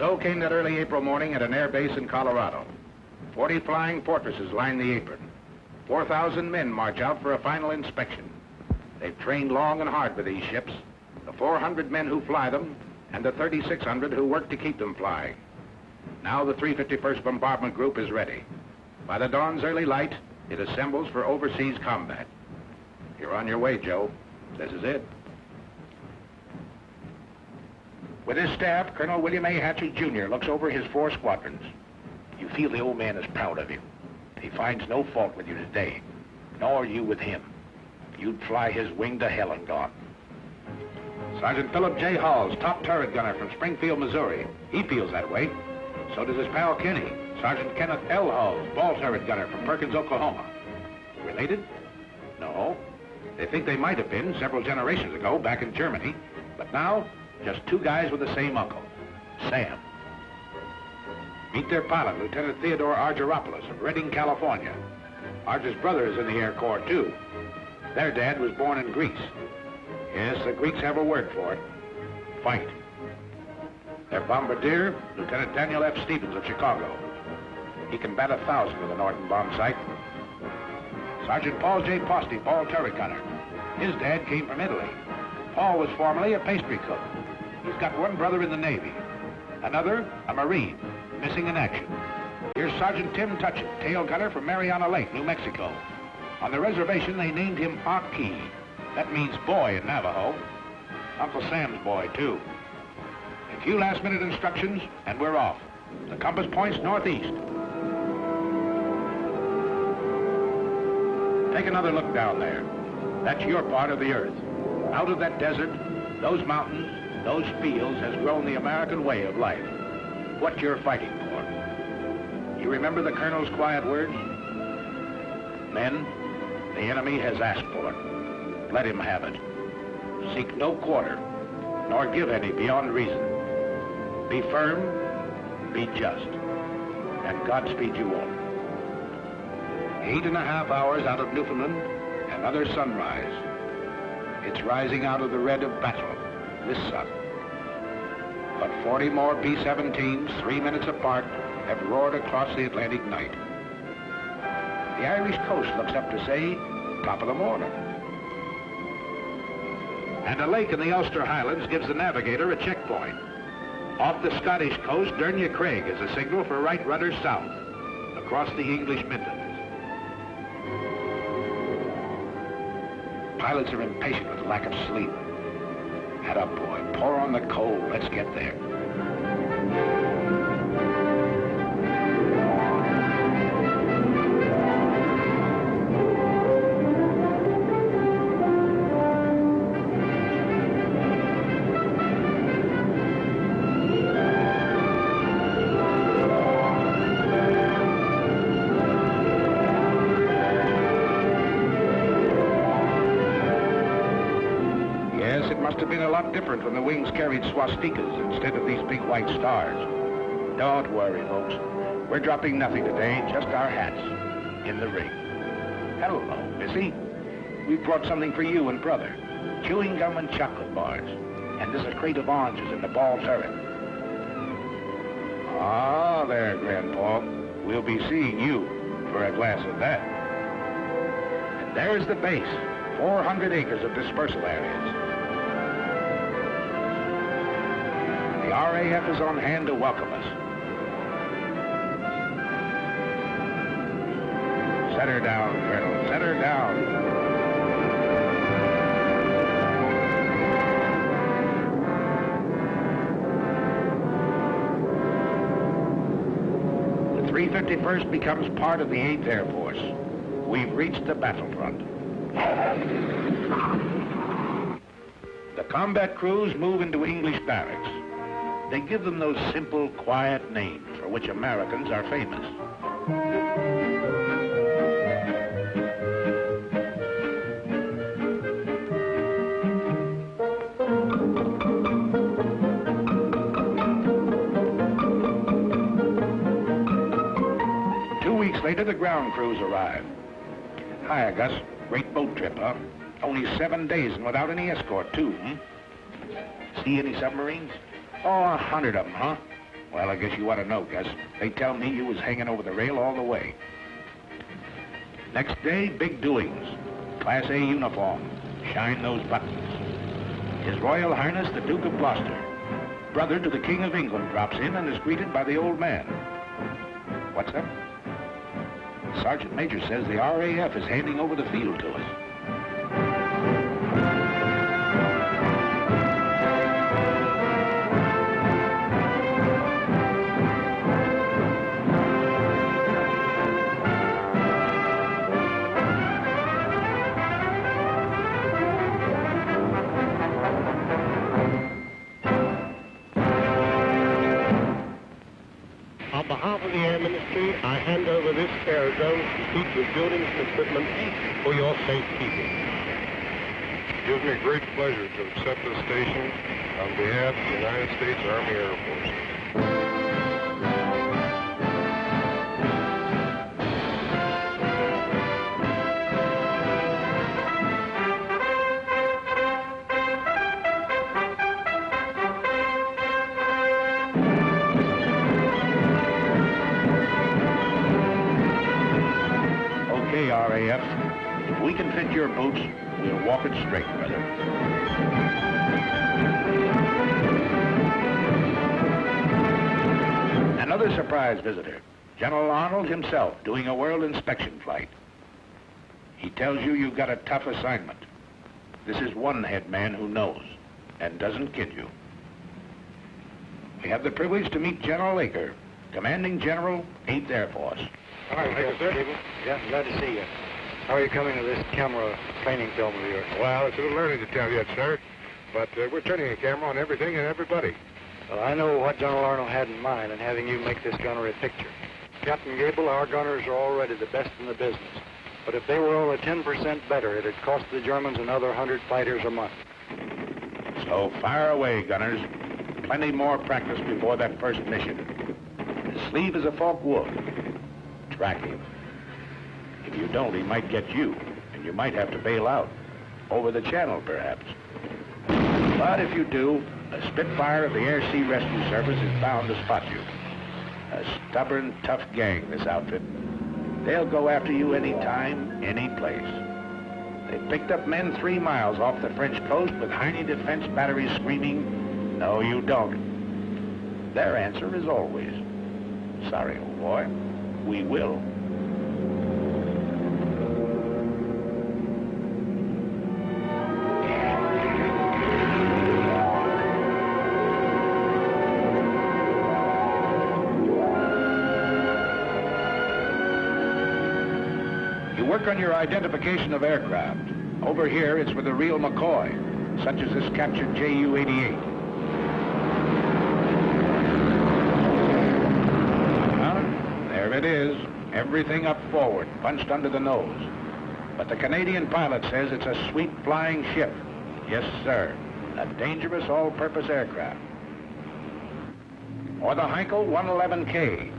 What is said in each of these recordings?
So came that early April morning at an air base in Colorado. 40 flying fortresses line the apron. 4,000 men march out for a final inspection. They've trained long and hard with these ships, the 400 men who fly them, and the 3,600 who work to keep them flying. Now the 351st Bombardment Group is ready. By the dawn's early light, it assembles for overseas combat. You're on your way, Joe. This is it. With his staff, Colonel William A. Hatcher, Jr. looks over his 4 squadrons. You feel the old man is proud of you. He finds no fault with you today, nor you with him. You'd fly his wing to hell and gone. Sergeant Philip J. Halls, top turret gunner from Springfield, Missouri. He feels that way. So does his pal Kenny, Sergeant Kenneth L. Halls, ball turret gunner from Perkins, Oklahoma. Related? No. They think they might have been several generations ago back in Germany, but now, just 2 guys with the same uncle, Sam. Meet their pilot, Lieutenant Theodore Argyropoulos of Redding, California. Argy's brother is in the Air Corps, too. Their dad was born in Greece. Yes, the Greeks have a word for it. Fight. Their bombardier, Lieutenant Daniel F. Stevens of Chicago. He can bat 1,000 with a Norton bomb sight. Sergeant Paul J. Posty, ball turret gunner. His dad came from Italy. Paul was formerly a pastry cook. He's got 1 brother in the Navy. Another, a Marine, missing in action. Here's Sergeant Tim Tutchin, tail gunner from Mariana Lake, New Mexico. On the reservation, they named him Aki. That means boy in Navajo. Uncle Sam's boy, too. A few last-minute instructions, and we're off. The compass points northeast. Take another look down there. That's your part of the earth. Out of that desert, those mountains, those fields has grown the American way of life. What you're fighting for. You remember the Colonel's quiet words? Men, the enemy has asked for it. Let him have it. Seek no quarter, nor give any beyond reason. Be firm, be just, and Godspeed you all. 8.5 hours out of Newfoundland, another sunrise. It's rising out of the red of battle, this sun. But 40 more B-17s, 3 minutes apart, have roared across the Atlantic night. The Irish coast looks up to say, top of the morning. And a lake in the Ulster Highlands gives the navigator a checkpoint. Off the Scottish coast, Dernya Craig is a signal for right rudder south, across the English Midlands. Pilots are impatient with the lack of sleep. Head up, boy. Pour on the coal. Let's get there. Must have been a lot different when the wings carried swastikas instead of these big white stars. Don't worry, folks. We're dropping nothing today, just our hats in the ring. Hello, Missy. We brought something for you and brother. Chewing gum and chocolate bars. And there's a crate of oranges in the ball turret. Ah, there, Grandpa. We'll be seeing you for a glass of that. And there's the base. 400 acres of dispersal areas. The RAF is on hand to welcome us. Set her down, Colonel. Set her down. The 351st becomes part of the 8th Air Force. We've reached the battlefront. The combat crews move into English barracks. They give them those simple, quiet names for which Americans are famous. Later, the ground crews arrive. Hiya, Gus. Great boat trip, huh? Only 7 days and without any escort, too, See any submarines? Oh, 100 of them, huh? Well, I guess you ought to know, Gus. They tell me you was hanging over the rail all the way. Next day, big doings. Class A uniform. Shine those buttons. His Royal Highness, the Duke of Gloucester, brother to the King of England, drops in and is greeted by the old man. What's up? Sergeant Major says the RAF is handing over the field to us. On behalf of the Air Ministry, I hand over this aerodrome complete with buildings and equipment for your safekeeping. It gives me great pleasure to accept this station on behalf of the United States Army Air Force. Okay, RAF. If we can fit your boots, we'll walk it straight, brother. Another surprise visitor. General Arnold himself doing a world inspection flight. He tells you you've got a tough assignment. This is one head man who knows and doesn't kid you. We have the privilege to meet General Aker, Commanding General, 8th Air Force. All right, thank you, sir. Gable. Yeah, glad to see you. How are you coming to this camera training film of yours? Well, it's a little early to tell yet, sir, but we're turning a camera on everything and everybody. Well, I know what General Arnold had in mind in having you make this gunner a picture. Captain Gable, our gunners are already the best in the business. But if they were only 10% better, it'd cost the Germans another 100 fighters a month. So fire away, gunners. Plenty more practice before that first mission. His sleeve is a forked wood. Track him. If you don't, he might get you, and you might have to bail out. Over the channel, perhaps. But if you do, a Spitfire of the Air Sea Rescue Service is bound to spot you. A stubborn, tough gang, this outfit. They'll go after you any time, any place. They picked up men 3 miles off the French coast with Heine defense batteries screaming, "No, you don't." Their answer is always, "Sorry, old boy, we will." Work on your identification of aircraft. Over here, it's with a real McCoy, such as this captured Ju-88. There it is. Everything up forward, punched under the nose. But the Canadian pilot says it's a sweet flying ship. Yes, sir. A dangerous all-purpose aircraft. Or the Heinkel 111K.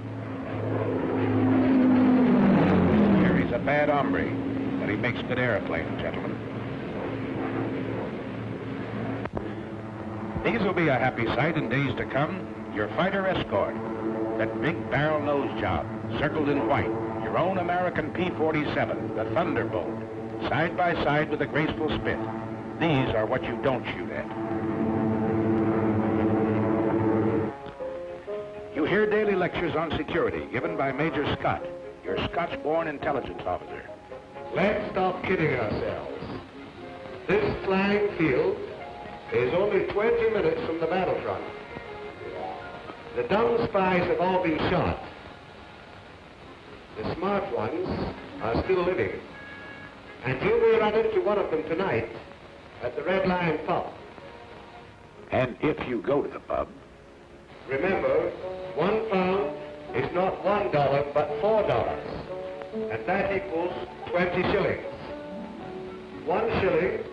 He's a bad hombre, but he makes good airplanes, gentlemen. These will be a happy sight in days to come. Your fighter escort, that big barrel nose job, circled in white. Your own American P-47, the Thunderbolt, side by side with a graceful spit. These are what you don't shoot at. You hear daily lectures on security given by Major Scott, your Scotch-born intelligence officer. Let's stop kidding ourselves. This flying field is only 20 minutes from the battlefront. The dumb spies have all been shot. The smart ones are still living. And you may run into one of them tonight at the Red Lion pub. And if you go to the pub, remember, £1 is not $1, but $4. And that equals 20 shillings. 1 shilling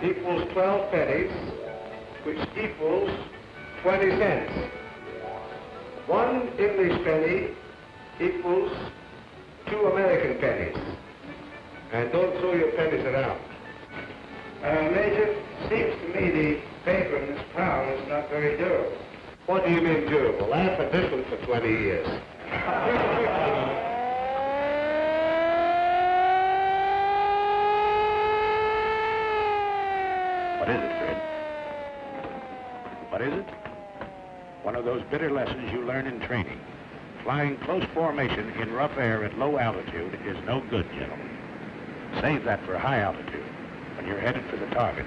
equals 12 pennies, which equals 20 cents. 1 English penny equals 2 American pennies. And don't throw your pennies around. Major, seems to me the paper in this town is not very durable. What do you mean, do? Well, laugh at this one for 20 years. What is it, Fred? What is it? One of those bitter lessons you learn in training. Flying close formation in rough air at low altitude is no good, gentlemen. Save that for high altitude, when you're headed for the target.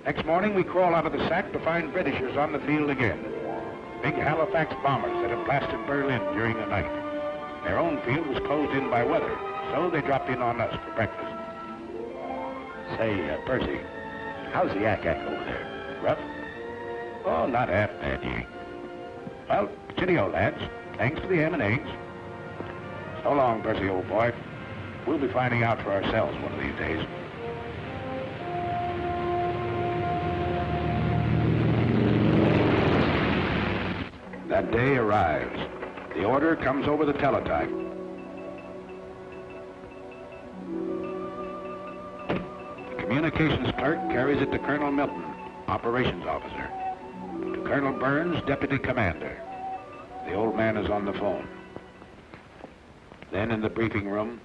Next morning, we crawl out of the sack to find Britishers on the field again. Big Halifax bombers that had blasted Berlin during the night. Their own field was closed in by weather, so they dropped in on us for breakfast. Say, Percy, how's the yak-yak over there? Rough? Oh, not half bad, Yank. Well, cheerio, lads. Thanks for the ham and eggs. So long, Percy, old boy. We'll be finding out for ourselves one of these days. That day arrives. The order comes over the teletype. The communications clerk carries it to Colonel Milton, operations officer. To Colonel Burns, deputy commander. The old man is on the phone. Then in the briefing room.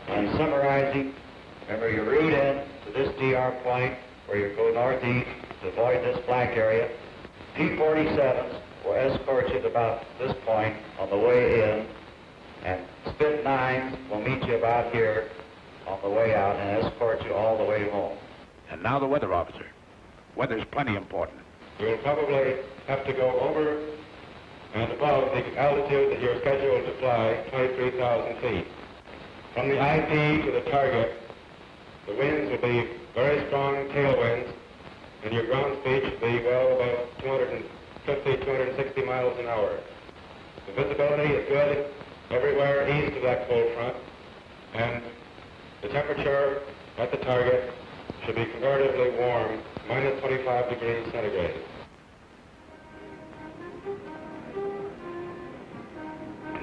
I'm summarizing. Remember your route in to this DR point where you go northeast to avoid this flak area. P-47s will escort you to about this point on the way in, and Spit 9s will meet you about here on the way out and escort you all the way home. And now the weather officer. Weather's plenty important. You'll probably have to go over and above the altitude that you're scheduled to fly, 23,000 feet. From the IP to the target, the winds will be very strong tailwinds, and your ground speed should be, well, about 260 miles an hour. The visibility is good everywhere east of that cold front, and the temperature at the target should be comparatively warm, minus 25 degrees centigrade.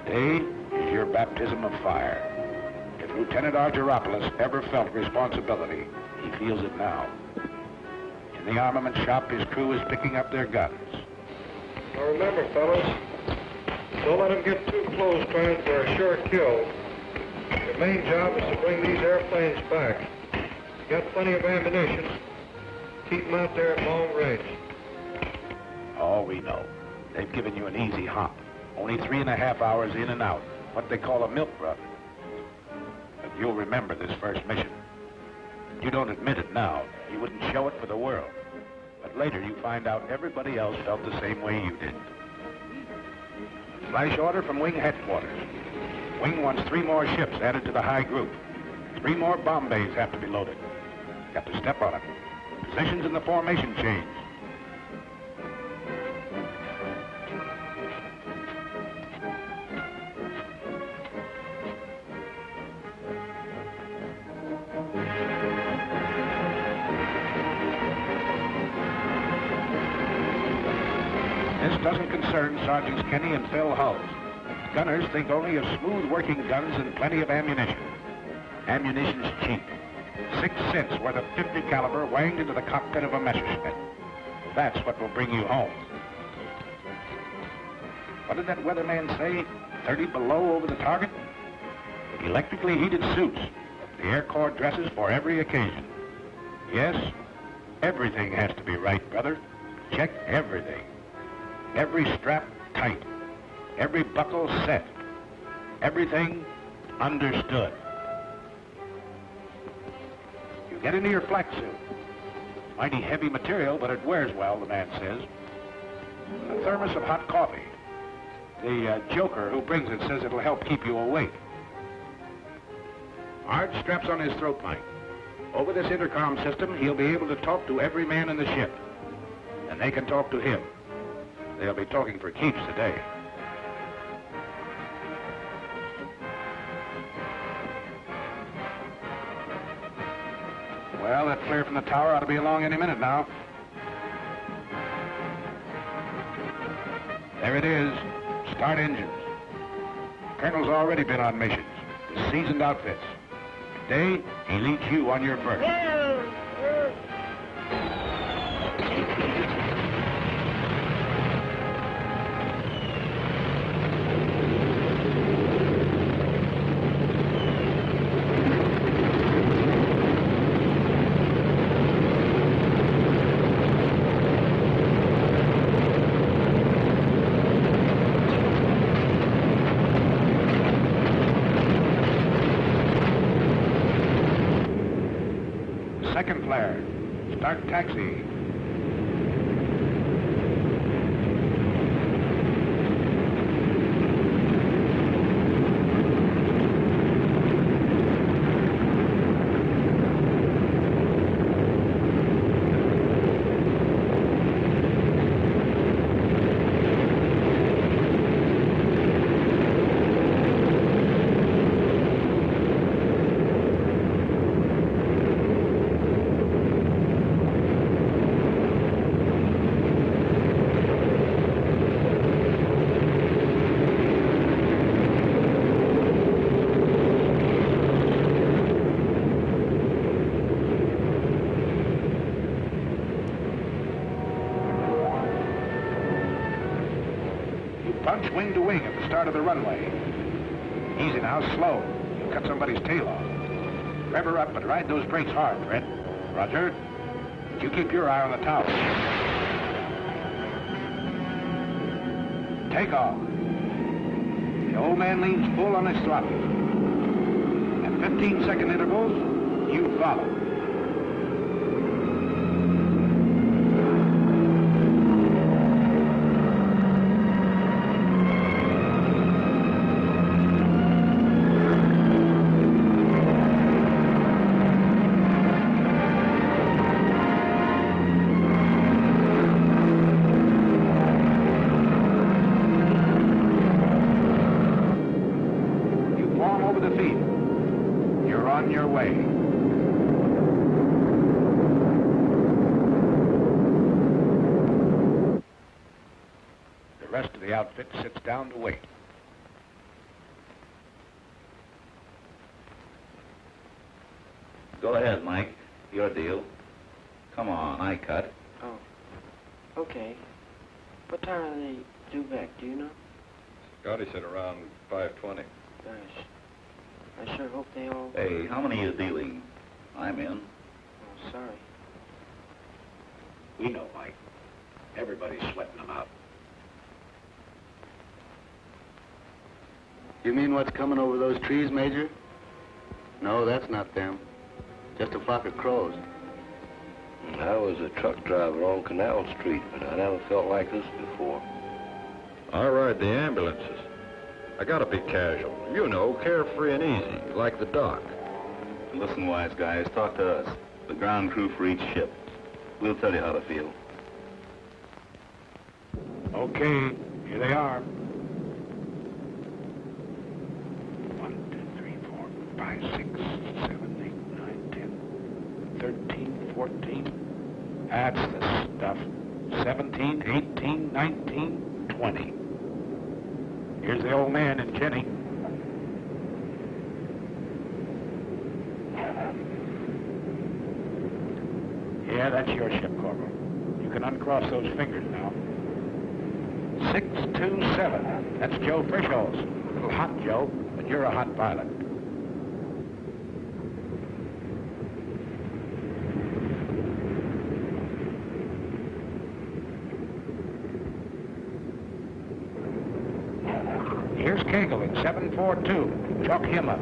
Today is your baptism of fire. If Lieutenant Argyropoulos ever felt responsibility, he feels it now. In the armament shop, his crew is picking up their guns. Now remember, fellas, don't let them get too close trying for a sure kill. Your main job is to bring these airplanes back. You got plenty of ammunition. Keep them out there at long range. Oh, we know. They've given you an easy hop. Only 3.5 hours in and out. What they call a milk run. But you'll remember this first mission. You don't admit it now. You wouldn't show it for the world. But later you find out everybody else felt the same way you did. Flash order from Wing headquarters. Wing wants 3 more ships added to the high group. 3 more bomb bays have to be loaded. Got to step on it. Positions in the formation change. This doesn't concern Sergeants Kenny and Phil Hulls. Gunners think only of smooth-working guns and plenty of ammunition. Ammunition's cheap. 6 cents worth of .50 caliber wanged into the cockpit of a Messerschmitt. That's what will bring you home. What did that weatherman say? 30 below over the target? Electrically heated suits. The Air Corps dresses for every occasion. Yes, everything has to be right, brother. Check everything. Every strap tight. Every buckle set. Everything understood. You get into your flak suit. Mighty heavy material, but it wears well, the man says. A thermos of hot coffee. The joker who brings it says it'll help keep you awake. Art straps on his throat mic. Over this intercom system, he'll be able to talk to every man in the ship. And they can talk to him. They'll be talking for keeps today. Well, that flare from the tower ought to be along any minute now. There it is. Start engines. Colonel's already been on missions with seasoned outfits. Today, he leads you on your berth. Second flare. Start taxi. Punch wing to wing at the start of the runway. Easy now, slow. You'll cut somebody's tail off. Rev her up, but ride those brakes hard, Fred. Roger. You keep your eye on the tower. Take off. The old man leans full on his throttle. At 15-second intervals, you follow. You're on your way. The rest of the outfit sits down to wait. Go ahead, Mike. Your deal. Come on, I cut. Oh, okay. What time are they due back, do you know? Scotty said around 5:20. Gosh, I sure hope they all... Hey, how many is dealing? I'm in. Oh, sorry. We know, Mike. Everybody's sweating them out. You mean what's coming over those trees, Major? No, that's not them. Just a flock of crows. I was a truck driver on Canal Street, but I never felt like this before. I ride the ambulances. I gotta be casual. You know, carefree and easy, like the doc. Listen, wise guys, talk to us. The ground crew for each ship. We'll tell you how to feel. Okay, here they are. 1, 2, 3, 4, 5, 6, 7, 8, 9, 10, 13, 14. That's the stuff. 17, 18, 19, 20. Here's the old man and Jenny. Yeah, that's your ship, Corporal. You can uncross those fingers now. 627. That's Joe Frischholz. A little hot, Joe, but you're a hot pilot. Here's Gable in 742. Chalk him up.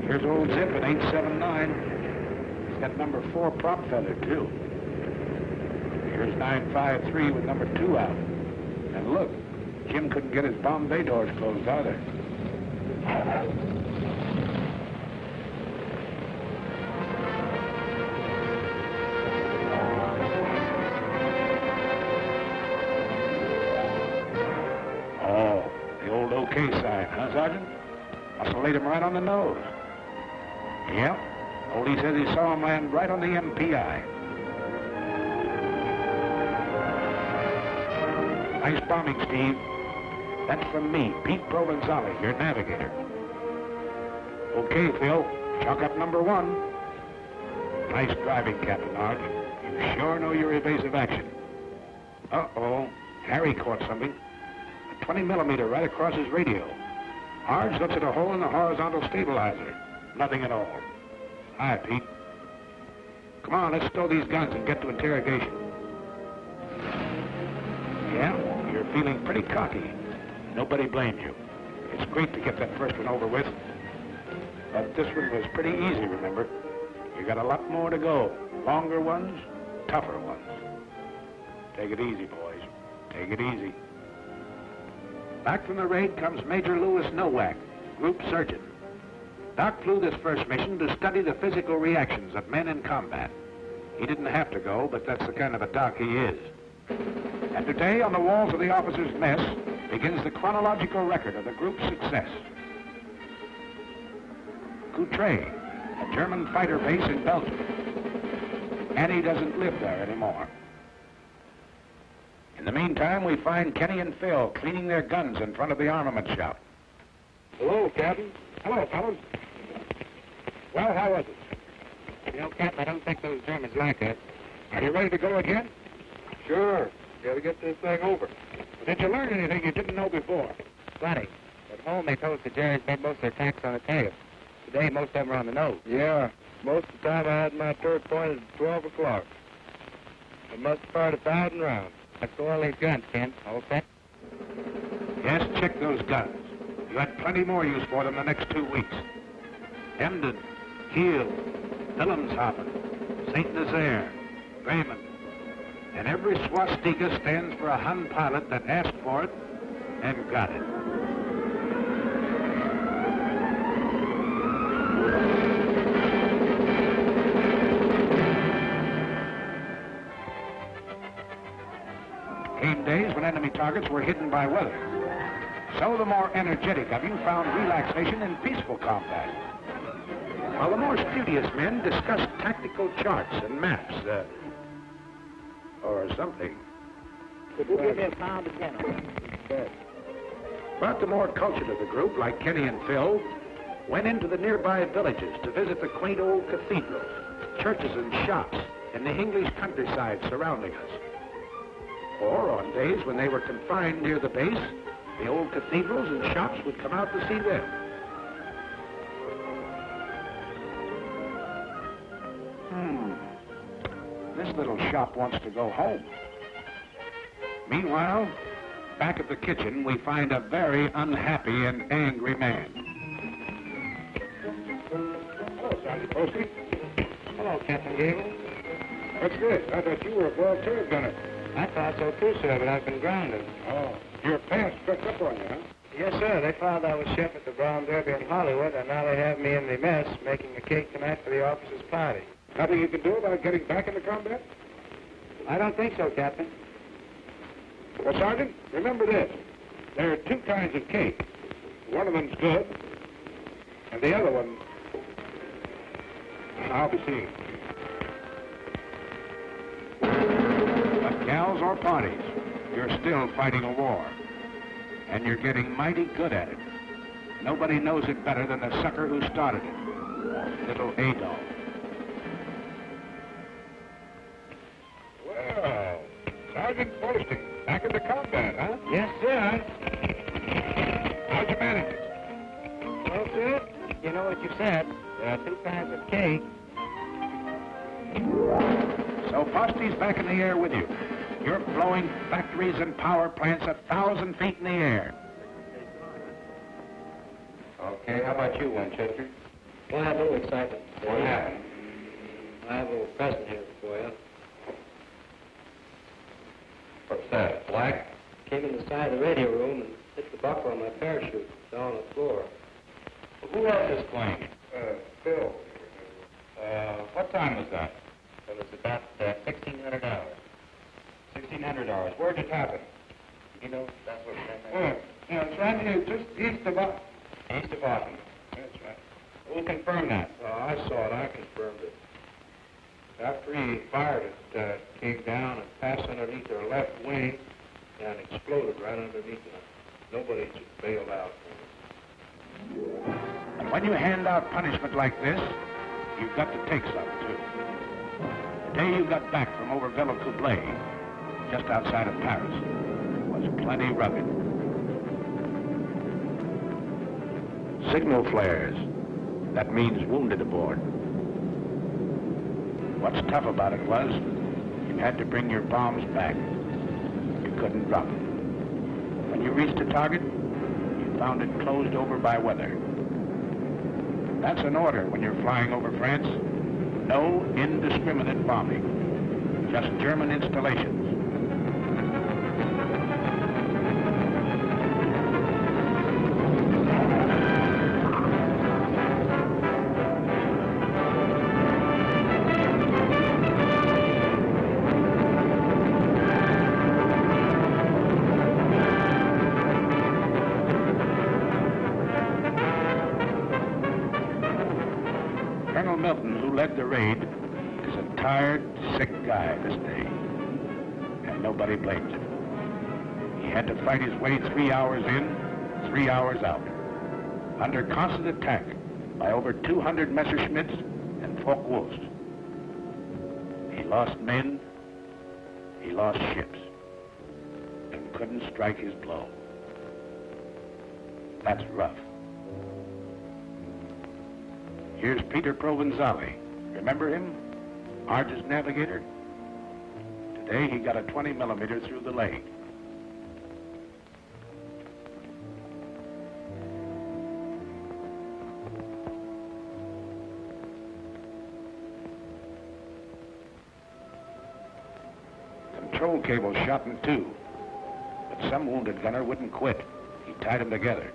Here's old Zip in 879. He's got number 4 prop feather, too. Here's 953 with number 2 out. And look, Jim couldn't get his Bombay doors closed either. Oh, the old OK sign, huh, Sergeant? Must have laid him right on the nose. Yep. Oldie says he saw him land right on the MPI. Nice bombing, Steve. That's from me, Pete Provenzali, your navigator. Okay, Phil, chalk up number 1. Nice driving, Captain Arch. You sure know your evasive action. Uh-oh, Harry caught something. A 20 millimeter right across his radio. Arch looks at a hole in the horizontal stabilizer. Nothing at all. Hi, Pete. Come on, let's stow these guns and get to interrogation. Yeah, you're feeling pretty cocky. Nobody blames you. It's great to get that first one over with. But this one was pretty easy, remember? You got a lot more to go. Longer ones, tougher ones. Take it easy, boys. Take it easy. Back from the raid comes Major Louis Nowak, Group Surgeon. Doc flew this first mission to study the physical reactions of men in combat. He didn't have to go, but that's the kind of a doc he is. And today, on the walls of the officers' mess, begins the chronological record of the group's success. Coutray, a German fighter base in Belgium. Annie doesn't live there anymore. In the meantime, we find Kenny and Phil cleaning their guns in front of the armament shop. Hello, Captain. Hello, fellas. Well, how was it? You know, Captain, I don't think those Germans like us. Are you ready to go again? Sure. Got to get this thing over. But did you learn anything you didn't know before? Plenty. At home, they told us the Jerry's made most of their attacks on the tail. Today, most of them are on the nose. Yeah. Most of the time I had my turret pointed at 12 o'clock. I must have fired 1,000 rounds. Let's go all these guns, Ken. All set? Yes, check those guns. You had plenty more use for them the next 2 weeks. Emden, Kiel, Wilhelmshaven, St. Nazaire, Bremen. And every swastika stands for a Hun pilot that asked for it and got it. Came days when enemy targets were hidden by weather. So the more energetic of you found relaxation in peaceful combat. While the more studious men discussed tactical charts and maps, or something. Could you give me a pound again? But the more cultured of the group, like Kenny and Phil, went into the nearby villages to visit the quaint old cathedrals, churches and shops in the English countryside surrounding us. Or on days when they were confined near the base, the old cathedrals and shops would come out to see them. This little shop wants to go home. Meanwhile, back at the kitchen, we find a very unhappy and angry man. Hello, Sergeant Posty. Hello, Captain Gable. What's this? I thought you were a ball turret gunner. I thought so too, sir, but I've been grounded. Oh, your pants crept up on you, huh? Yes, sir. They found I was chef at the Brown Derby in Hollywood, and now they have me in the mess making a cake tonight for the officers' party. Nothing you can do about getting back into combat? I don't think so, Captain. Well, Sergeant, remember this. There are 2 kinds of cake. One of them's good, and the other one, I'll be seeing. But gals or parties, you're still fighting a war. And you're getting mighty good at it. Nobody knows it better than the sucker who started it. Little Adolf. Well, Sergeant Posty, back into combat, huh? Yes, sir. How'd you manage it? Well, sir, you know what you said. There are 2 kinds of cake. So Posty's back in the air with you. You're blowing factories and power plants 1,000 feet in the air. Okay, how about you, Winchester? Well, I have a little excitement. What happened? I have a little present here for you. What's that, flak? Came in the side of the radio room and hit the buckle on my parachute down on the floor. Who had this plane? Phil. What time was that? It was about $1,600. $1,600. Where'd it happen? You know, that's what it It's right here, just east of Austin. East of Austin. That's right. We'll confirm that. I saw it. I confirmed it. After he fired it, came down and passed underneath their left wing and exploded right underneath the Nobody bailed out. And when you hand out punishment like this, you've got to take some, too. The day you got back from over Villacoublay, just outside of Paris, was plenty rugged. Signal flares. That means wounded aboard. What's tough about it was, you had to bring your bombs back. You couldn't drop them. When you reached the target, you found it closed over by weather. That's an order when you're flying over France. No indiscriminate bombing. Just German installations. Colonel Milton, who led the raid, is a tired, sick guy this day. And nobody blames him. He had to fight his way 3 hours in, 3 hours out, under constant attack by over 200 Messerschmitts and Focke-Wulfs. He lost men, he lost ships, and couldn't strike his blow. That's rough. Here's Peter Provenzali. Remember him? Arge's navigator? Today he got a 20 millimeter through the leg. Control cable shot in two, but some wounded gunner wouldn't quit. He tied them together.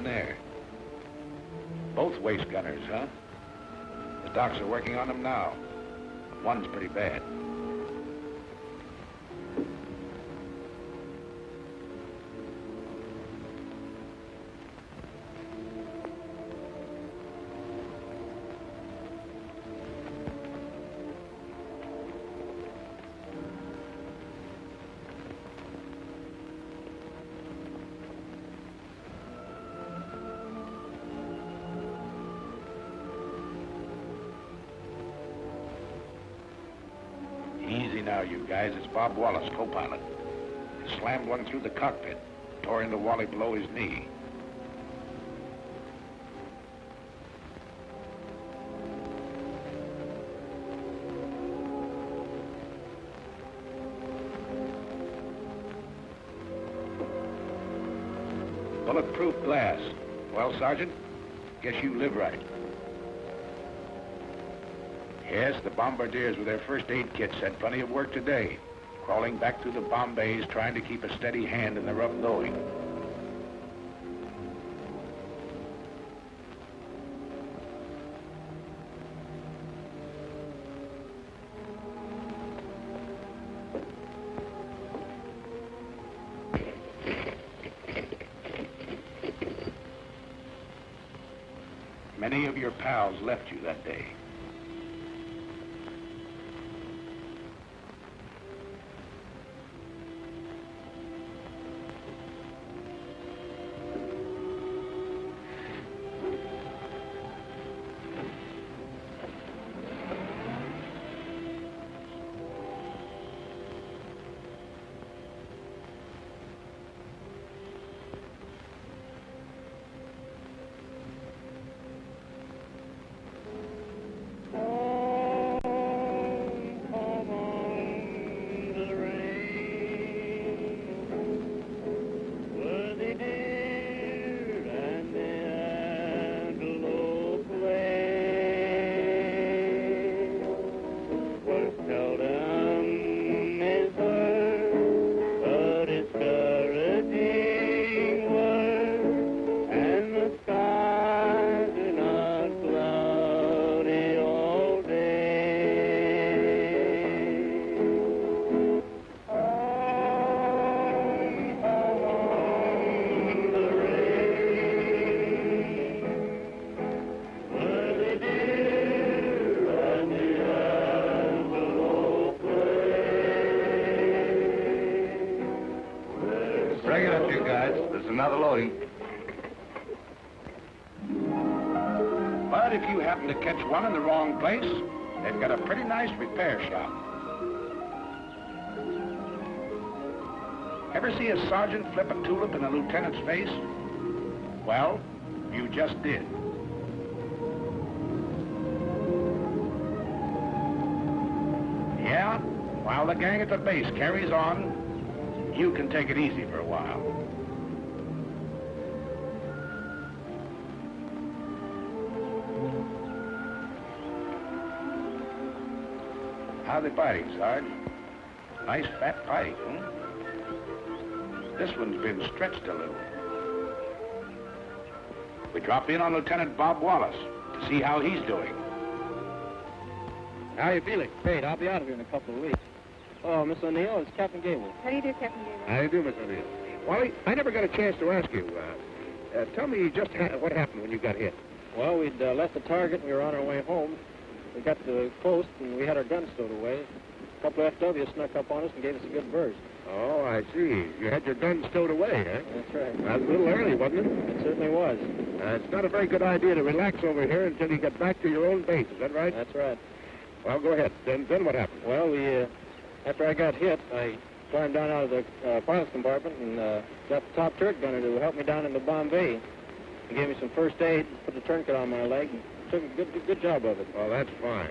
There. Both waist gunners, huh? The docs are working on them now. One's pretty bad. Easy now, you guys. It's Bob Wallace, co-pilot. He slammed one through the cockpit, tore into Wally below his knee. Bulletproof glass. Well, Sergeant, guess you live right. Yes, the bombardiers with their first aid kits had plenty of work today, crawling back through the bomb bays, trying to keep a steady hand in the rough going. Many of your pals left you that day. There's another loading. But if you happen to catch one in the wrong place, they've got a pretty nice repair shop. Ever see a sergeant flip a tulip in a lieutenant's face? Well, you just did. Yeah, while the gang at the base carries on, you can take it easy for a while. How they fighting, Sarge? Nice fat fight, huh? This one's been stretched a little. We drop in on Lieutenant Bob Wallace to see how he's doing. How are you feeling? Great, I'll be out of here in a couple of weeks. Oh, Miss O'Neill, it's Captain Gable. How do you do, Captain Gable? How do you do, Miss O'Neill? Wally, I never got a chance to ask you. Tell me just what happened when you got hit. Well, we'd left the target and we were on our way home. We got to the post and we had our guns stowed away. A couple of FWs snuck up on us and gave us a good burst. Oh, I see. You had your gun stowed away, huh? That's right. That was a little early, wasn't it? It certainly was. It's not a very good idea to relax over here until you get back to your own base. Is that right? That's right. Well, go ahead. Then what happened? Well, after I got hit, I climbed down out of the pilot's compartment and got the top turret gunner to help me down into Bombay. He gave me some first aid, put the tourniquet on my leg, and took a good job of it. Well, that's fine.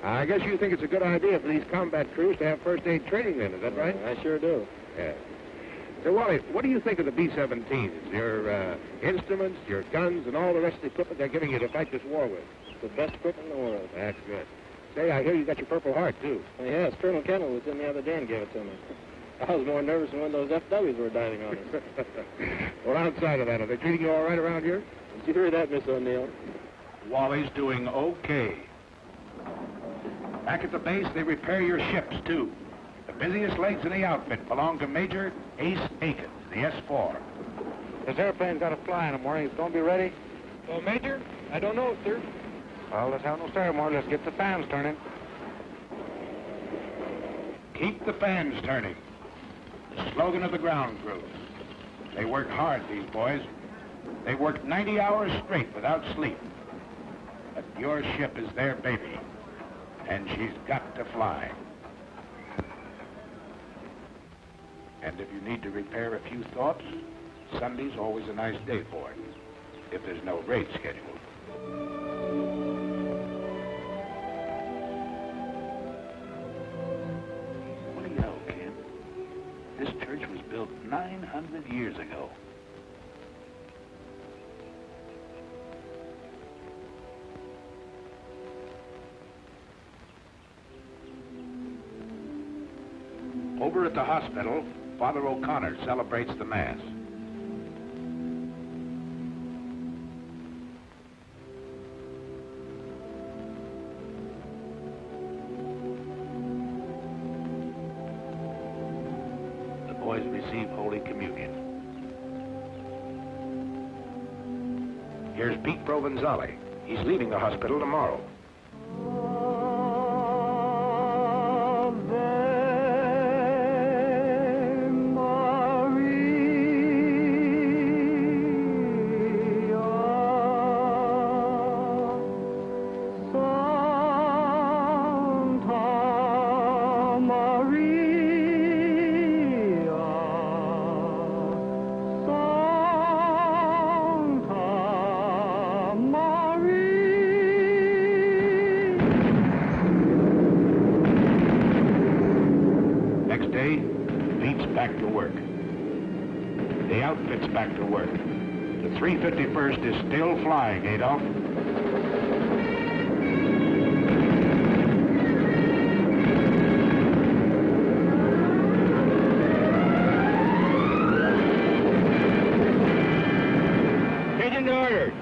I guess you think it's a good idea for these combat crews to have first aid training then, is that right? I sure do. Yeah. So, Wally, what do you think of the B-17s? Your instruments, your guns, and all the rest of the equipment they're giving you to fight this war with? It's the best equipment in the world. That's good. Say, I hear you got your Purple Heart, too. Yes, Colonel Kendall was in the other day and gave it to me. I was more nervous than when those FWs were diving on us. Well, outside of that, are they treating you all right around here? Did you hear that, Miss O'Neill? Wally's doing okay. Back at the base, they repair your ships, too. The busiest legs in the outfit belong to Major Ace Aiken, the S-4. This airplane's got to fly in the morning. It's going to be ready? Well, Major, I don't know, sir. Well, let's have no ceremony. Let's get the fans turning. Keep the fans turning. The slogan of the ground crew. They work hard, these boys. They work 90 hours straight without sleep. But your ship is their baby, and she's got to fly. And if you need to repair a few thoughts, Sunday's always a nice day for it, if there's no raid scheduled. What do you know, kid? This church was built 900 years ago. Over at the hospital, Father O'Connor celebrates the Mass. The boys receive Holy Communion. Here's Pete Provenzale. He's leaving the hospital tomorrow. Back to work. The 351st is still flying, Adolf. Attention orders.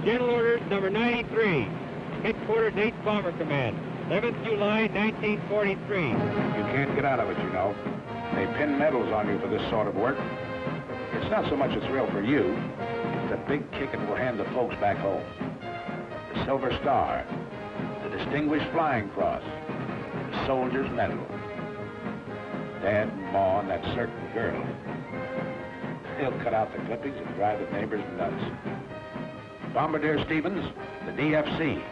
General orders number 93. Headquarters 8th Bomber Command. 11th July, 1943. You can't get out of it, you know. They pin medals on you for this sort of work. It's not so much a thrill for you. It's a big kick it will hand the folks back home. The Silver Star, the Distinguished Flying Cross, the Soldier's Medal. Dad and Ma and that certain girl. He'll cut out the clippings and drive the neighbors nuts. Bombardier Stevens, the DFC,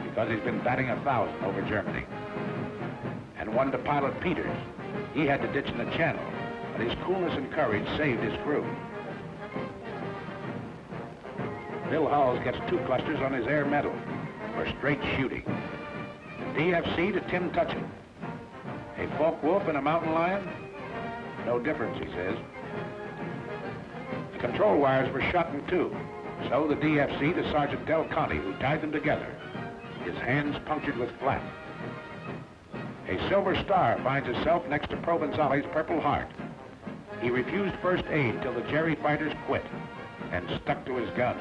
because he's been batting 1,000 over Germany. And one to Pilot Peters. He had to ditch in the channel, but his coolness and courage saved his crew. Bill Hulls gets 2 clusters on his Air Medal for straight shooting. DFC to Tim Tutchin. A Focke Wulf and a mountain lion? No difference, he says. The control wires were shot in 2. So the DFC to Sergeant Del Conte, who tied them together, his hands punctured with flak. A Silver Star finds itself next to Provenzali's Purple Heart. He refused first aid till the Jerry fighters quit and stuck to his gun.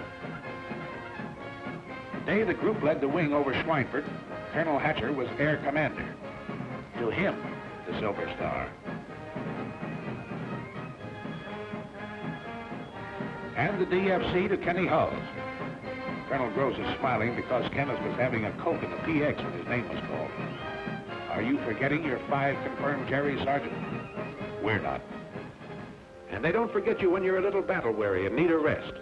The day the group led the wing over Schweinfurt, Colonel Hatcher was air commander. To him, the Silver Star. And the DFC to Kenny Hulls. Colonel Gross is smiling because Kenneth was having a Coke in the PX when his name was called. Are you forgetting your 5 confirmed Jerry, Sergeant? We're not. And they don't forget you when you're a little battle-weary and need a rest.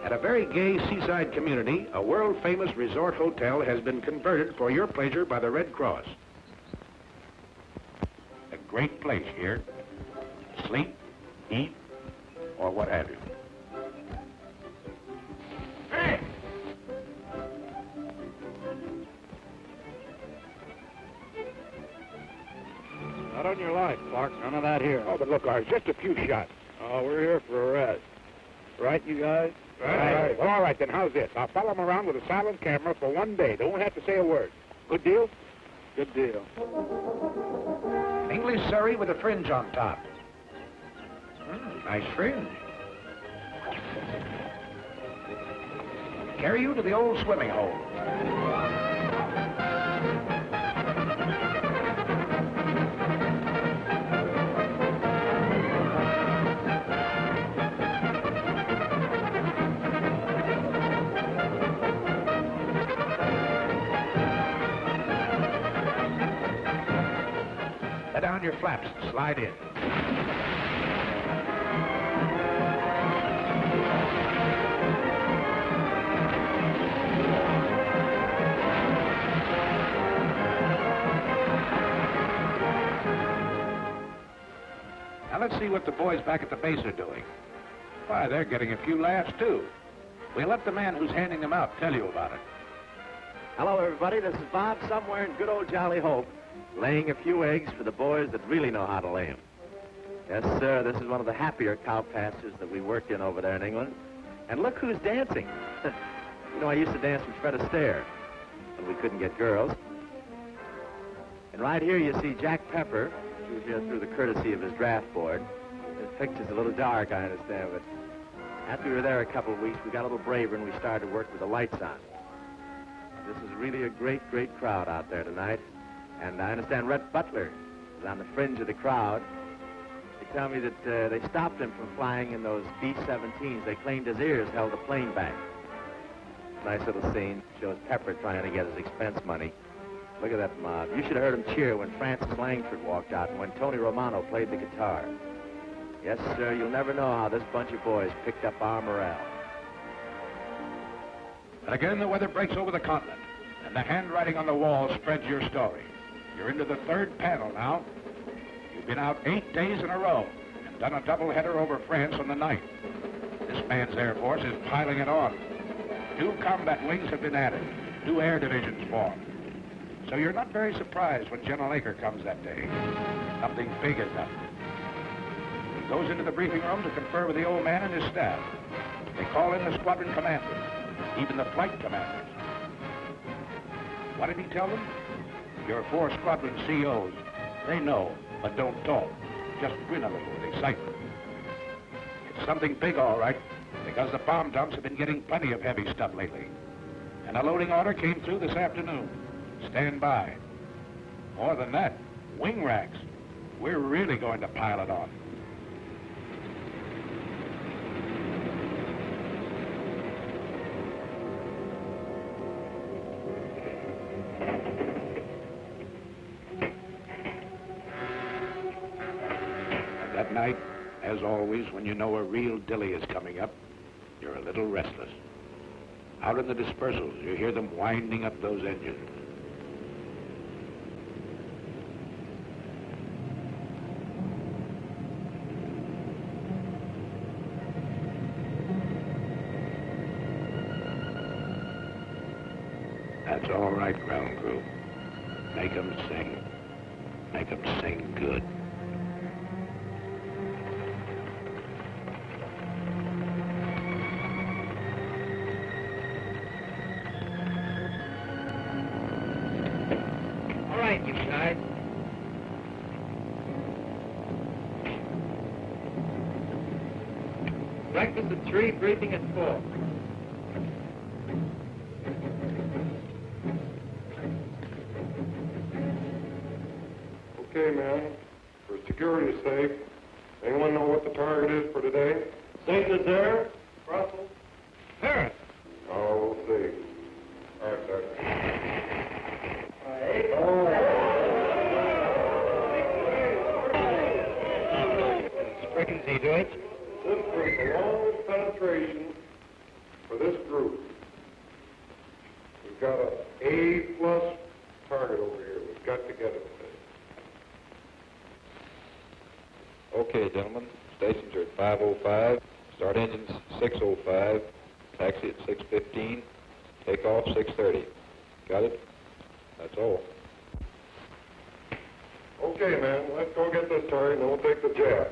At a very gay seaside community, a world-famous resort hotel has been converted for your pleasure by the Red Cross. A great place here. Sleep, eat, or what have you. Hey! Not on your life, Clark. None of that here. Oh, but look, ours, just a few shots. Oh, we're here for a rest. Right, you guys? Right. Well, all right, then, how's this? I'll follow him around with a silent camera for 1 day. They won't have to say a word. Good deal? Good deal. An English Surrey with a fringe on top. Nice fringe. Carry you to the old swimming hole. Let down your flaps and slide in. Now let's see what the boys back at the base are doing. Why, they're getting a few laughs, too. We'll let the man who's handing them out tell you about it. Hello, everybody. This is Bob, somewhere in good old Jolly Hope, laying a few eggs for the boys that really know how to lay them. Yes, sir, this is one of the happier cow pastures that we worked in over there in England. And look who's dancing. You know, I used to dance with Fred Astaire, but we couldn't get girls. And right here you see Jack Pepper, who's here through the courtesy of his draft board. His picture's a little dark, I understand, but after we were there a couple of weeks, we got a little braver and we started to work with the lights on. This is really a great, great crowd out there tonight. And I understand Rhett Butler is on the fringe of the crowd. They tell me that they stopped him from flying in those B-17s. They claimed his ears held the plane back. Nice little scene. Shows Pepper trying to get his expense money. Look at that mob. You should have heard him cheer when Francis Langford walked out and when Tony Romano played the guitar. Yes, sir, you'll never know how this bunch of boys picked up our morale. And again, the weather breaks over the continent, and the handwriting on the wall spreads your story. You're into the 3rd panel now. You've been out 8 days in a row and done a doubleheader over France on the 9th. This man's Air Force is piling it on. 2 combat wings have been added, 2 air divisions formed. So you're not very surprised when General Aker comes that day. Something big is up. He goes into the briefing room to confer with the old man and his staff. They call in the squadron commanders, even the flight commanders. What did he tell them? Your 4 squadron COs, they know, but don't talk. Just grin a little with excitement. It's something big, all right, because the bomb dumps have been getting plenty of heavy stuff lately. And a loading order came through this afternoon. Stand by. More than that, wing racks. We're really going to pile it on. That night, As always, when you know a real dilly is coming up, you're a little restless. Out in the dispersals, you hear them winding up those engines. That's all right, ground crew. Make 'em sing. Make 'em sing good. All right, you guys. Breakfast at 3, briefing at 4. Okay, man. For security's sake, anyone know what the target is for today? St. Nazaire? Brussels? Paris. Oh, we'll see. All right, Sergeant. Sprechen Sie Deutsch? This was the longest penetration for this group. We've got an A+ target over here. We've got to get it today. Okay, gentlemen. Stations are at 5:05. Start engines 6:05. Taxi at 6:15. Take off 6:30. Got it? That's all. Okay, man. Let's go get this target, and then we'll take the jab.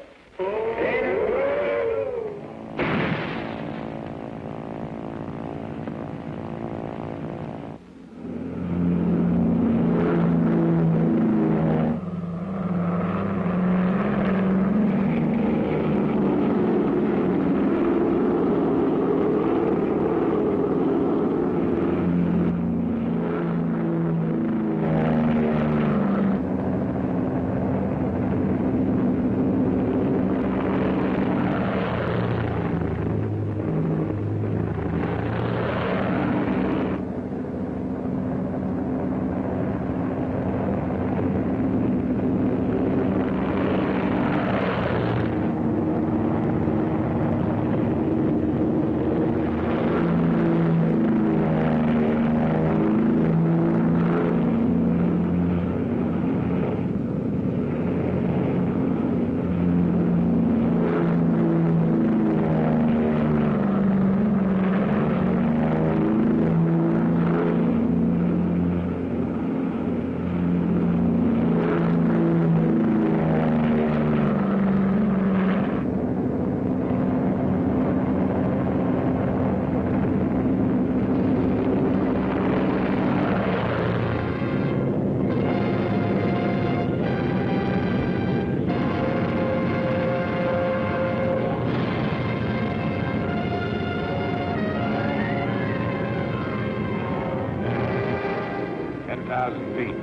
10,000 feet.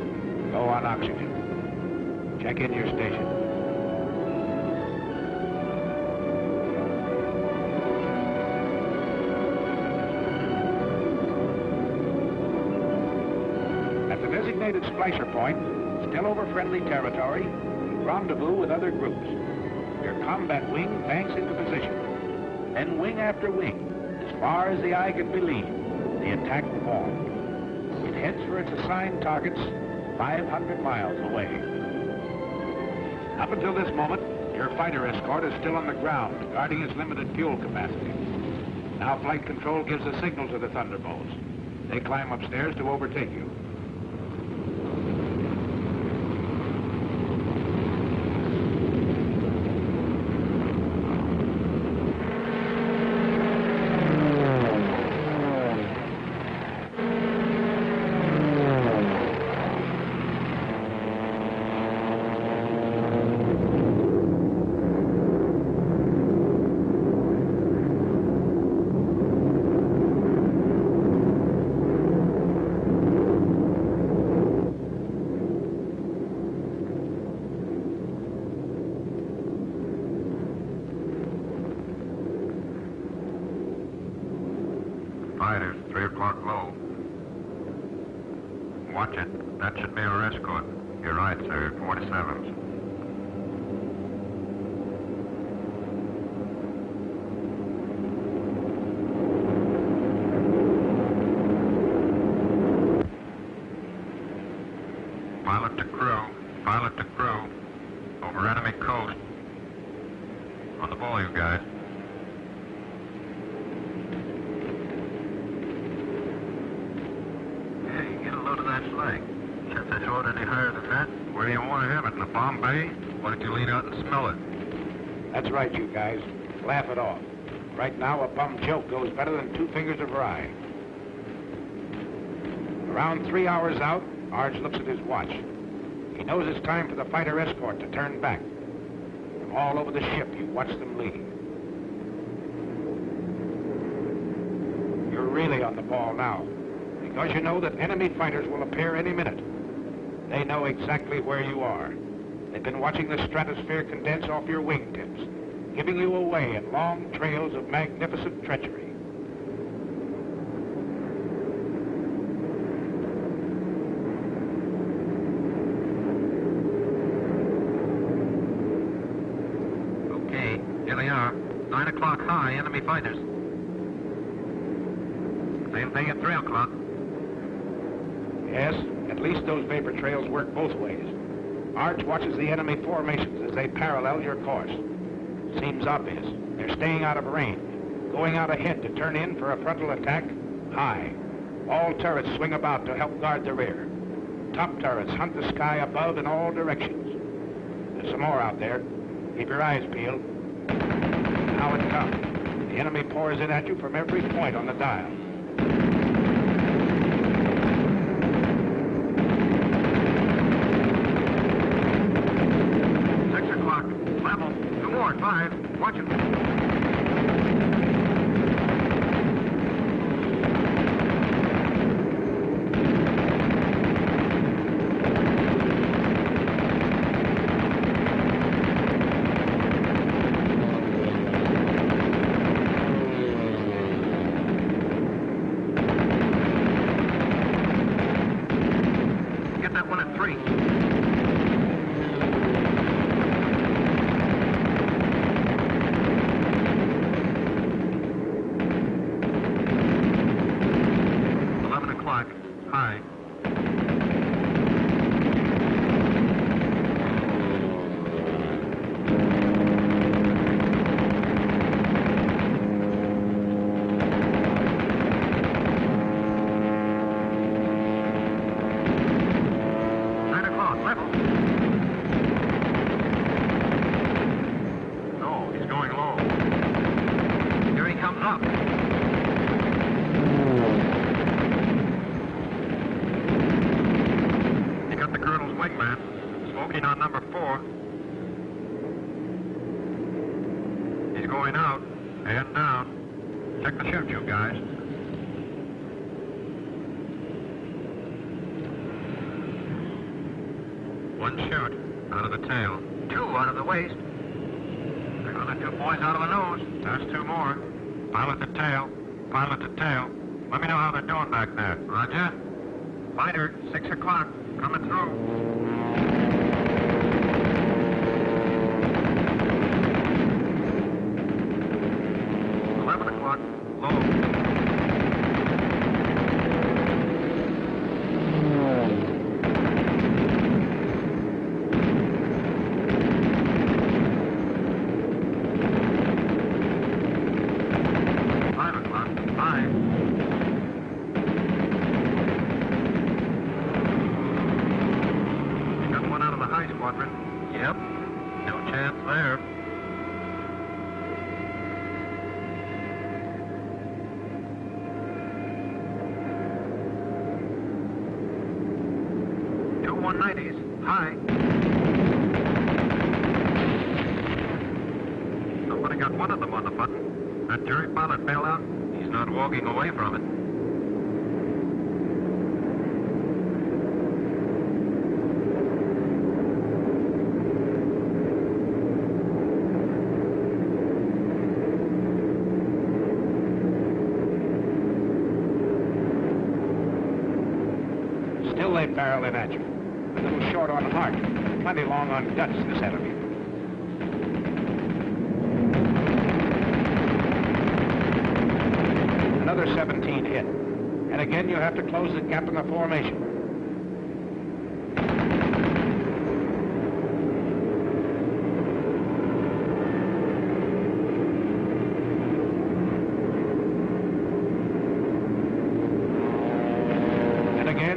Low on oxygen. Check in your station. At the designated splicer point, still over friendly territory, rendezvous with other groups. Your combat wing banks into position. Then wing after wing, as far as the eye can believe, the attack formed. It heads for its assigned targets 500 miles away. Up until this moment, your fighter escort is still on the ground, guarding its limited fuel capacity. Now flight control gives a signal to the Thunderbolts. They climb upstairs to overtake you. Fighters, 3 o'clock low. Watch it. That should be our escort. You're right, sir. 47s. Pilot to crew. Pilot to crew. Over enemy coast. On the ball, you guys. Hey, get a load of that flag. Can't that load any higher than that? Where do you want to have it? In the bomb bay? Why don't you lean out and smell it? That's right, you guys. Laugh it off. Right now, a bum joke goes better than 2 fingers of rye. Around 3 hours out, Arge looks at his watch. He knows it's time for the fighter escort to turn back. From all over the ship, you watch them leave. You're really on the ball now, because you know that enemy fighters will appear any minute. They know exactly where you are. They've been watching the stratosphere condense off your wingtips, giving you away in long trails of magnificent treachery. Okay, here they are. 9 o'clock high, enemy fighters. Same thing at 3 o'clock. Yes, at least those vapor trails work both ways. Arch watches the enemy formations as they parallel your course. Seems obvious. They're staying out of range, going out ahead to turn in for a frontal attack high. All turrets swing about to help guard the rear. Top turrets hunt the sky above in all directions. There's some more out there. Keep your eyes peeled. Now it comes. The enemy pours in at you from every point on the dial. Level. 2 more. 5. Watch it. Get that one at 3. High. No, he's going low. Here he comes up. Wingman, smoking on number 4. He's going out and down. Check the chute, you guys. One chute out of the tail. 2 out of the waist. There are the 2 boys out of the nose. That's 2 more. Pilot to tail. Pilot to tail. Let me know how they're doing back there. Roger. Fighter, 6 o'clock. Coming through. Yep, no chance there. Two 190s, high. Somebody got one of them on the button. That jury pilot bailed out. He's not walking away from it. Still they barrel in at you. A little short on heart, plenty long on guts, this enemy. Another 17 hit. And again, you have to close the gap in the formation.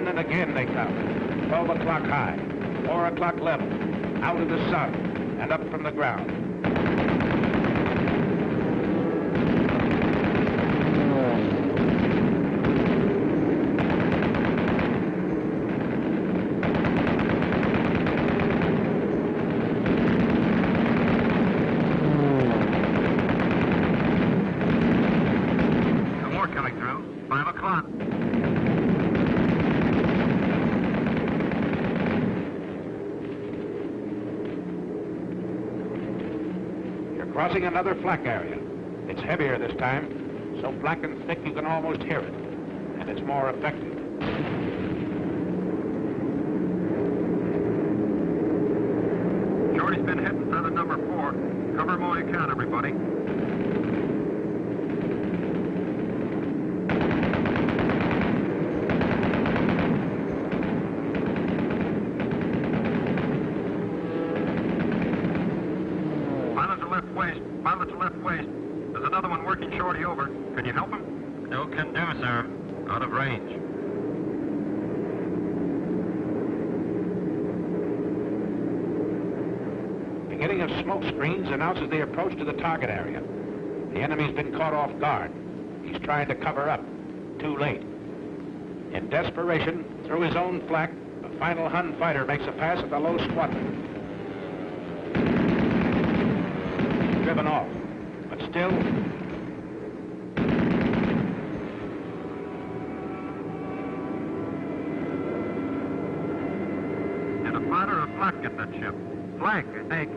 Again and again they come. 12 o'clock high, 4 o'clock level, out of the sun, and up from the ground. Two more coming through. 5 o'clock. Crossing another flak area. It's heavier this time, so black and thick you can almost hear it, and it's more effective. Shorty's been hitting feather number 4. Cover them all you can, everybody. Pilot to left waist. There's another one working Shorty over. Can you help him? No can do, sir. Out of range. Beginning of smoke screens announces the approach to the target area. The enemy's been caught off guard. He's trying to cover up. Too late. In desperation, through his own flak, the final Hun fighter makes a pass at the low squadron. Driven off, but still. Did a fighter or flak get that ship? Flak, I think.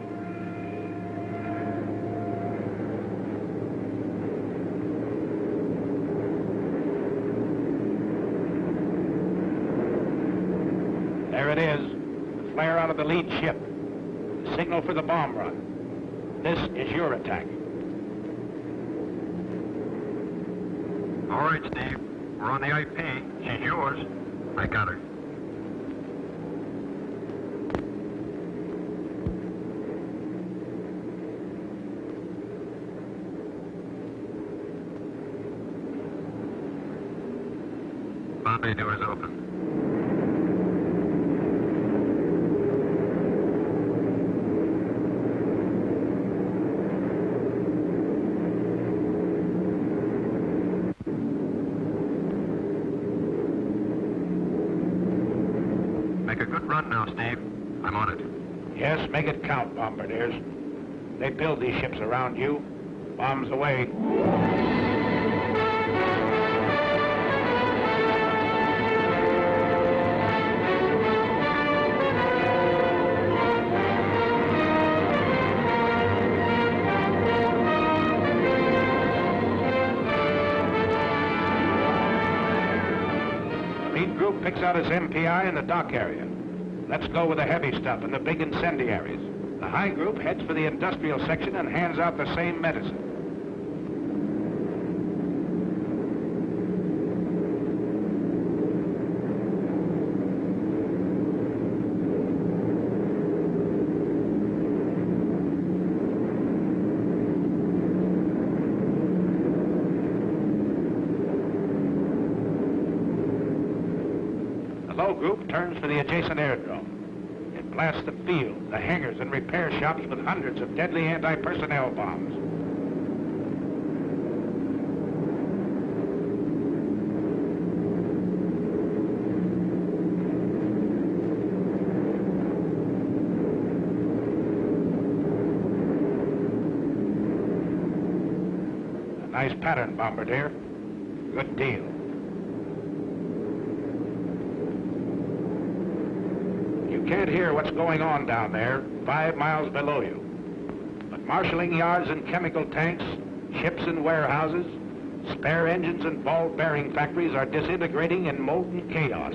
There it is, the flare out of the lead ship. The signal for the bomb run. This is your attack. All right, Steve. We're on the IP. She's yours. I got her. Bombay doors open. Make a good run now, Steve. I'm on it. Yes, make it count, bombardiers. They build these ships around you. Bombs away. The lead group picks out its MPI in the dock area. Let's go with the heavy stuff and the big incendiaries. The high group heads for the industrial section and hands out the same medicine. The low group turns for the adjacent airdrome. It blasts the field, the hangars, and repair shops with hundreds of deadly anti-personnel bombs. A nice pattern, bombardier. Good deal. You can't hear what's going on down there, 5 miles below you. But marshalling yards and chemical tanks, ships and warehouses, spare engines and ball bearing factories are disintegrating in molten chaos.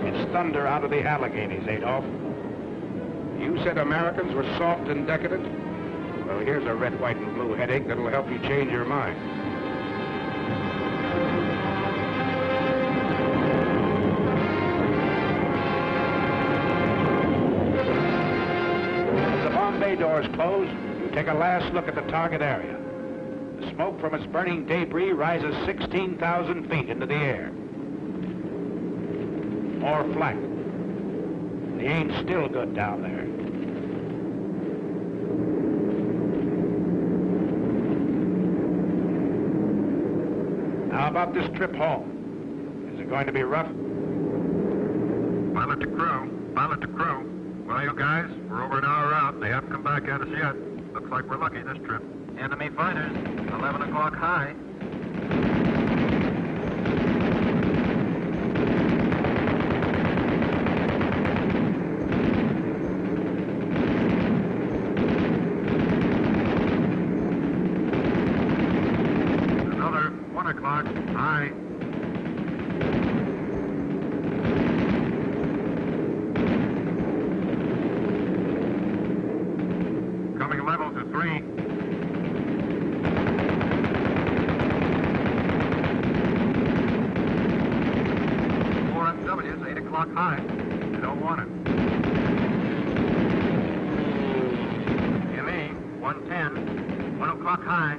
It's thunder out of the Alleghenies, Adolf. You said Americans were soft and decadent? Well, here's a red, white, and blue headache that'll help you change your mind. bay doors close, you take a last look at the target area. The smoke from its burning debris rises 16,000 feet into the air. More flak. The aim's still good down there. How about this trip home? Is it going to be rough? Pilot to crew. Pilot to crew. Well, you guys, we're over an hour out. They haven't come back at us yet. Looks like we're lucky this trip. Enemy fighters, 11 o'clock high. Another 1 o'clock high. Coming level to 3. W's, 8 o'clock high. You don't want it. ME, 110, 1 o'clock high.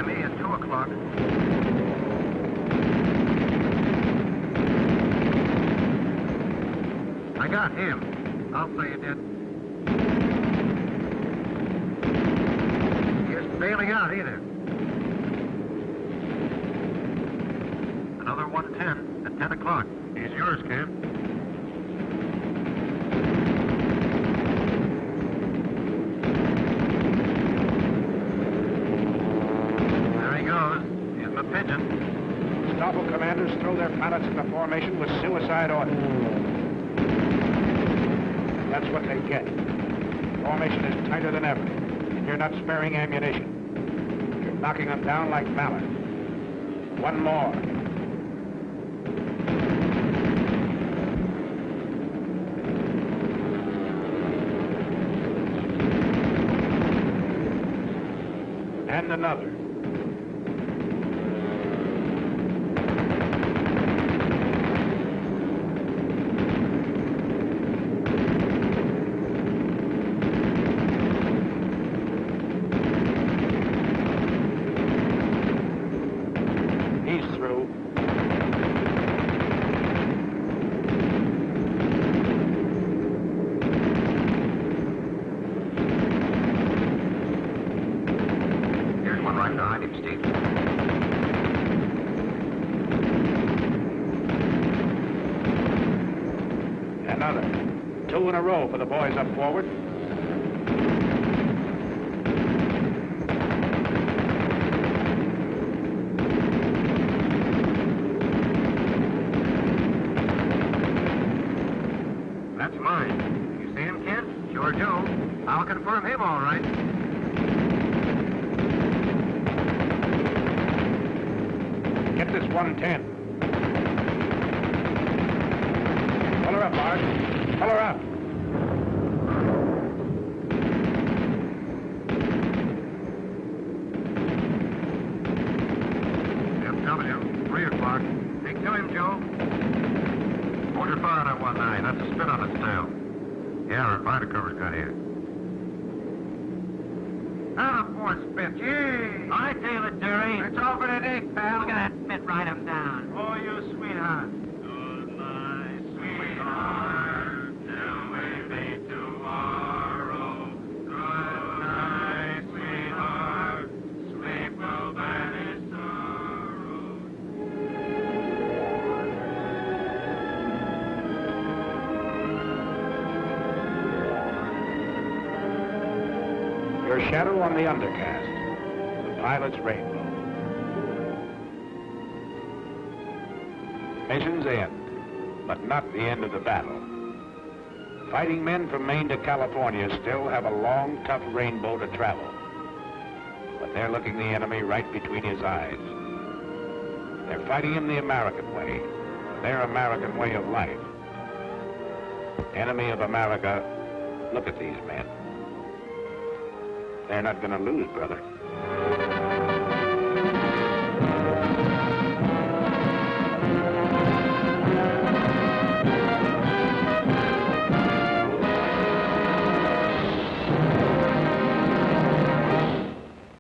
ME at 2 o'clock. I got him. I'll say you did. He isn't bailing out either. Another 110 at 10 o'clock. He's yours, kid. There he goes. Here's my pigeon. Stoffel commanders throw their pilots into formation with suicide orders. That's what they get. Formation is tighter than ever. You're not sparing ammunition. You're knocking them down like mallards. One more. And another. Another. 2 in a row for the boys up forward. That's mine. You see him, kid? Sure do. I'll confirm him all right. Get this 110. Pull her up, Mark. Pull her up. FW, 3 o'clock. Take to him, Joe. Hold your fire on that 1-9. That's a spit on its tail. Yeah, our fighter cover's got here. Ah, poor spit. Gee! I tell it, Jerry. It's all for today, pal. Look at that spit. Write him down. Oh, you sweetheart. Good night, sweetheart. Till we meet tomorrow. Good night, sweetheart. Sleep will banish sorrow. Your shadow on the undercast. The pilot's rainbow. Mission's end, but not the end of the battle. Fighting men from Maine to California still have a long, tough rainbow to travel. But they're looking the enemy right between his eyes. They're fighting him the American way, their American way of life. Enemy of America, look at these men. They're not going to lose, brother.